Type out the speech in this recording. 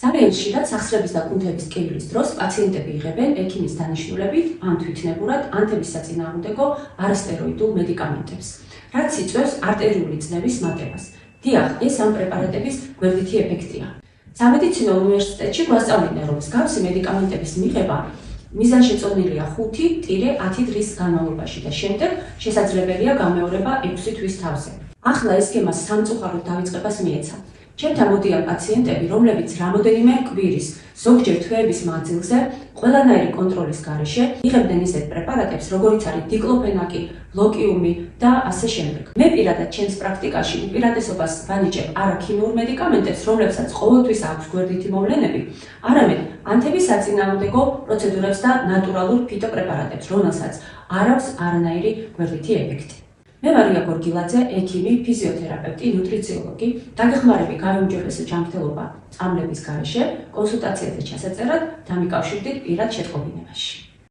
ძალიან ხშირად სახსრების და კუნთების ტკივილის დროს პაციენტები იღებენ ექიმის დანიშნულებით ან თვითნებურად ანთების საწინააღმდეგო არასტეროიდულ მედიკამენტებს, რაც იწვევს არტერიული წნევის მატებას. დიახ, ეს ამ პრეპარატების გვერდითი ეფექტია. სამედიცინო უნივერსიტეტში გვასწავლდნენ, რომ მსგავსი მედიკამენტების მიღება მიზანშეწონილია 5-10 დღის განმავლობაში და შემდეგ შესაძლებელია გამეორება 6 თვის თავზე. ახლა ეს სქემა სამწუხაროდ დავიწყებას მიეცა. ჩემთან მოდიან პაციენტები, რომლებიც რამოდენიმე კვირის, ზოგჯერ თვეების მანძილზე, ყველანაირი კონტროლის გარეშე იღებდნენ ისეთ პრეპარატებს, როგორიც არის დიკლოფენაკი, ლოკიუმი და ასე შემდეგ. მე პირადად ჩემს პრაქტიკაში უპირატესობას ვანიჭებ არა ქიმიურ მედიკამენტებს, რომლებსაც ყოველთვის აქვს გვერდითი მოვლენები, არამედ ანთების საწინააღმდეგო პროცედურებს და ნატურალურ ფიტოპრეპარატებს, რომელსაც არ აქვს არანაირი გვერდითი ეფექტი. მე ვარია გორგილაძე, ექიმი, ფიზიოთერაპევტი, ნუტრიციოლოგი. დაგეხმარები გაიუმჯობესო ჯანმრთელობა წამლების გარეშე, კონსულტაციაზე ჩასაწერად დამიკავშირდით პირად შეტყობინებაში.